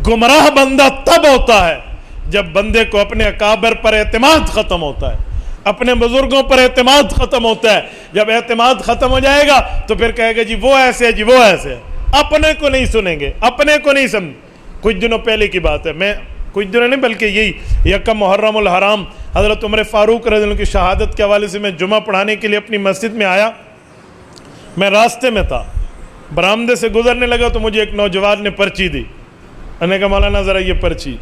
गुमराह बंदा तब होता है जब बंदे को अपने अकाबर पर एतमाद ख़त्म होता है, अपने बुजुर्गों पर एतमाद ख़त्म होता है। जब एतमाद ख़त्म हो जाएगा तो फिर कहेगा जी वो ऐसे है, जी वो ऐसे है। अपने को नहीं सुनेंगे, अपने को नहीं समझ। कुछ दिनों पहले की बात है, मैं कुछ दिनों नहीं बल्कि यही यकम मुहर्रमुल हराम हज़रत उमर फ़ारूक रज़ी अल्लाह की शहादत के हवाले से मैं जुमा पढ़ाने के लिए अपनी मस्जिद में आया। मैं रास्ते में था, बरामदे से गुजरने लगा तो मुझे एक नौजवान ने पर्ची दी। मैंने कहा मौलाना ज़रा ये पर्ची।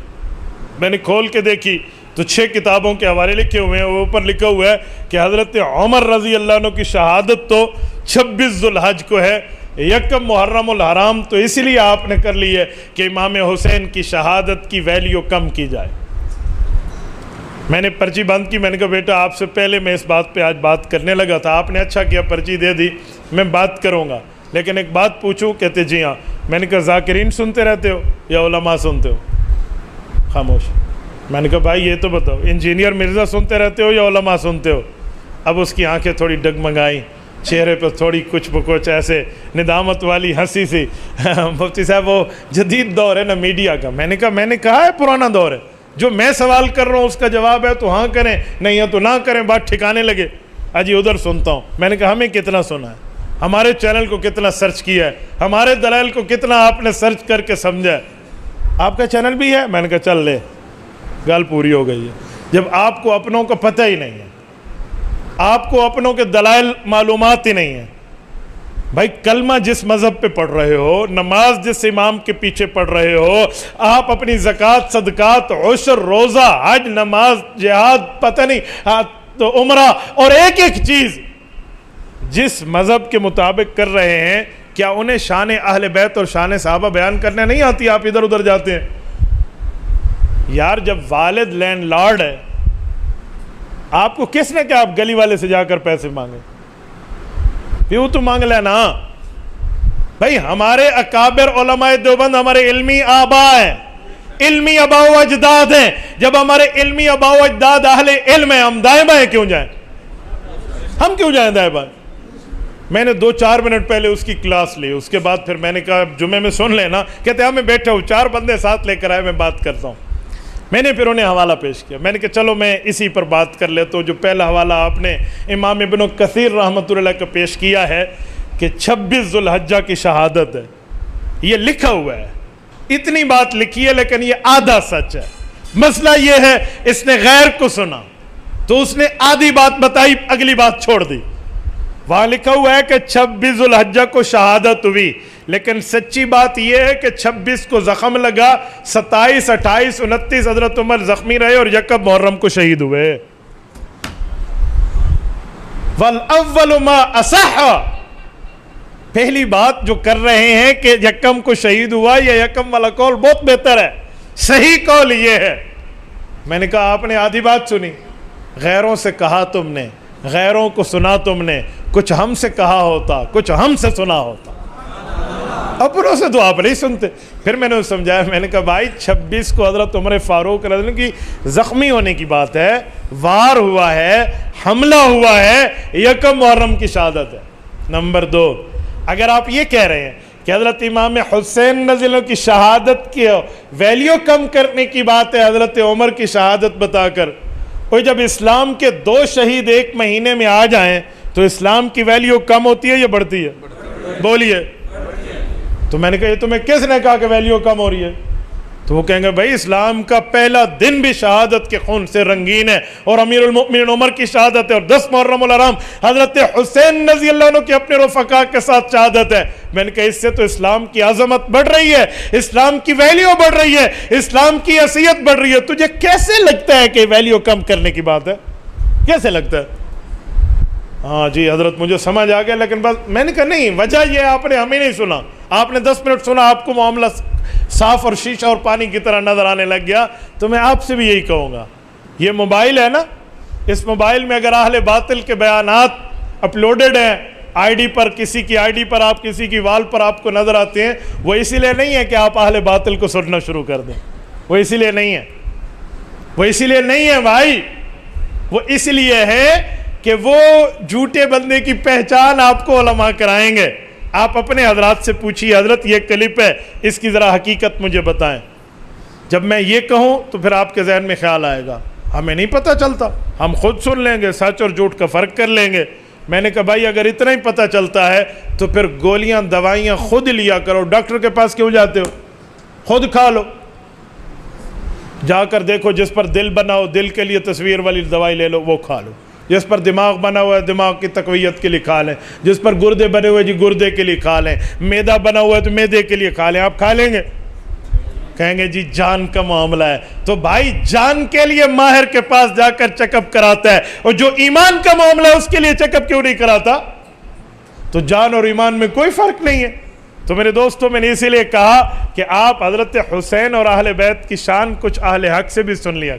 मैंने खोल के देखी तो 6 किताबों के हवाले लिखे हुए हैं। वो ऊपर लिखा हुआ है कि हज़रत उमर रज़ी अल्लाह अन्हु की शहादत तो 26 ज़ुल्हज को है, यकम मुहर्रमुल हराम तो इसलिए आपने कर ली है कि इमाम हुसैन की शहादत की वैल्यू कम की जाए। मैंने पर्ची बंद की। मैंने कहा बेटा आपसे पहले मैं इस बात पे आज बात करने लगा था, आपने अच्छा किया पर्ची दे दी, मैं बात करूँगा, लेकिन एक बात पूछूं। कहते जी हाँ। मैंने कहा ज़ाकिरीन सुनते रहते हो या उलमा सुनते हो? खामोश। मैंने कहा भाई ये तो बताओ, इंजीनियर मिर्ज़ा सुनते रहते हो या उलमा सुनते हो? अब उसकी आंखें थोड़ी डगमगाई, चेहरे पर थोड़ी कुछ बकुछ ऐसे निदामत वाली हंसी सी। मुफ्ती साहब वो जदीद दौर है ना मीडिया का। मैंने कहा है पुराना दौर है, जो मैं सवाल कर रहा हूँ उसका जवाब है तो हाँ करें, नहीं है तो ना करें, बात ठिकाने लगे। अजी उधर सुनता हूँ। मैंने कहा हमें कितना सुना है, हमारे चैनल को कितना सर्च किया है, हमारे दलाइल को कितना आपने सर्च करके समझा है? आपका चैनल भी है? मैंने कहा चल ले, गल पूरी हो गई है। जब आपको अपनों को पता ही नहीं है, आपको अपनों के दलाइल मालूमात ही नहीं है, भाई कलमा जिस मज़हब पे पढ़ रहे हो, नमाज जिस इमाम के पीछे पढ़ रहे हो, आप अपनी ज़कात सदकात उश्र रोज़ा हज नमाज जिहाद पता नहीं तो उम्रा और एक एक चीज़ जिस मज़हब के मुताबिक कर रहे हैं, क्या उन्हें शान अहले बैत और शान सहाबा बयान करने नहीं आती? आप इधर उधर जाते हैं। यार जब वालिद लैंड लॉर्ड है, आपको किसने क्या आप गली वाले से जाकर पैसे मांगे? क्यों तो मांग लेना भाई। हमारे अकाबिर उलमाए देवबंद हमारे इल्मी आबा हैं, इल्मी अबा व अजदाद हैं। जब हमारे इल्मी अबा व अजदाद अहले इल्म है, हम दाएं बाएं क्यों जाएं? हम क्यों जाएं दाएं बाएं? मैंने 2-4 मिनट पहले उसकी क्लास ली, उसके बाद फिर मैंने कहा जुमे में सुन लेना। कहते हैं मैं बैठा हूँ, 4 बंदे साथ लेकर आए, मैं बात करता हूँ। मैंने फिर उन्हें हवाला पेश किया। मैंने कहा चलो मैं इसी पर बात कर लेता हूँ। जो पहला हवाला आपने इमाम इब्न कसीर रहमतुल्लाह का पेश किया है कि 26 ज़ुल्हज्जा की शहादत है, ये लिखा हुआ है, इतनी बात लिखी है, लेकिन ये आधा सच है। मसला ये है इसने गैर को सुना तो उसने आधी बात बताई, अगली बात छोड़ दी। वहां लिखा हुआ है कि 26 ज़ुल्हज्जा को शहादत हुई, लेकिन सच्ची बात यह है कि 26 को जख्म लगा, 27, 28, 29 हजरत उमर जख्मी रहे और यकम मुहर्रम को शहीद हुए। वल अव्वल मा असह, पहली बात जो कर रहे हैं कि यकम को शहीद हुआ, यह यकम वाला कौल बहुत बेहतर है, सही कौल ये है। मैंने कहा आपने आधी बात सुनी, गैरों से कहा तुमने, गैरों को सुना तुमने, कुछ हमसे कहा होता, कुछ हमसे सुना होता, अपनों से तो आप नहीं सुनते। फिर मैंने उसे समझाया, मैंने कहा भाई 26 को हज़रत उमर फ़ारूक रज़ी अल्लाह की ज़ख्मी होने की बात है, वार हुआ है, हमला हुआ है, यकम मुहर्रम की शहादत है। नंबर 2, अगर आप ये कह रहे हैं कि हज़रत इमाम हुसैन रज़ी अल्लाह की शहादत की वैल्यू कम करने की बात है हज़रत उमर की शहादत बताकर, और जब इस्लाम के 2 शहीद एक महीने में आ जाएं तो इस्लाम की वैल्यू कम होती है या बढ़ती है? बोलिए। तो मैंने कहा ये तुम्हें किसने कहा कि वैल्यू कम हो रही है? तो वो कहेंगे भाई इस्लाम का पहला दिन भी शहादत के खून से रंगीन है, और अमीरुल मोमिनीन उमर की शहादत है, और 10 मुहर्रमुल हराम हज़रत हुसैन रज़ी अल्लाह अन्हु के अपने रफ़क़ा के साथ शहादत है। मैंने कहा इससे तो इस्लाम की आज़मत बढ़ रही है, इस्लाम की वैल्यू बढ़ रही है, इस्लाम की हैसियत बढ़ रही है। तुझे कैसे लगता है कि वैल्यू कम करने की बात है? कैसे लगता है? हाँ जी हजरत मुझे समझ आ गया, लेकिन बस मैंने कहा नहीं, वजह यह आपने हमें नहीं सुना, आपने 10 मिनट सुना, आपको मामला साफ और शीशा और पानी की तरह नजर आने लग गया। तो मैं आपसे भी यही कहूँगा, ये मोबाइल है ना, इस मोबाइल में अगर अहले बातिल के बयानात अपलोडेड हैं आईडी पर, किसी की आईडी पर, आप किसी की वाल पर आपको नजर आते हैं, वो इसीलिए नहीं है कि आप अहले बातिल को सुनना शुरू कर दें, वो इसीलिए नहीं है, वो इसीलिए नहीं है भाई, वो इसलिए है कि वो झूठे बंदे की पहचान आपको उलमा कराएंगे। आप अपने हजरात से पूछिए, हजरत ये क्लिप है, इसकी ज़रा हकीकत मुझे बताएं। جب میں یہ کہوں تو پھر آپ کے ذہن میں خیال آئے گا ہمیں نہیں پتہ چلتا، ہم خود سن لیں گے، سچ اور جھوٹ کا فرق کر لیں گے۔ میں نے کہا بھائی اگر اتنا ہی پتہ چلتا ہے تو پھر گولیاں دوائیاں خود لیا کرو، ڈاکٹر کے پاس کیوں جاتے ہو؟ خود کھا لو، جا کر دیکھو جس پر دل بنا ہو دل کے لیے تصویر والی دوائی لے لو، وہ کھا لو، جس پر دماغ بنا ہوا ہے دماغ کی تقویت کے لیے کھا لیں، جس پر گردے بنے ہوئے جی گردے کے لیے کھا لیں، میدا بنا ہوا ہے تو میدے کے لیے کھا لیں۔ آپ کھا لیں گے؟ کہیں گے جی جان کا معاملہ ہے، تو بھائی جان کے لیے ماہر کے پاس جا کر چیک اپ کراتا ہے، اور جو ایمان کا معاملہ ہے اس کے لیے چیک اپ کیوں نہیں کراتا؟ تو جان اور ایمان میں کوئی فرق نہیں ہے۔ تو میرے دوستوں میں نے اسی لیے کہا کہ آپ حضرت حسین اور اہل بیت کی شان کچھ اہل حق سے بھی سن لیا۔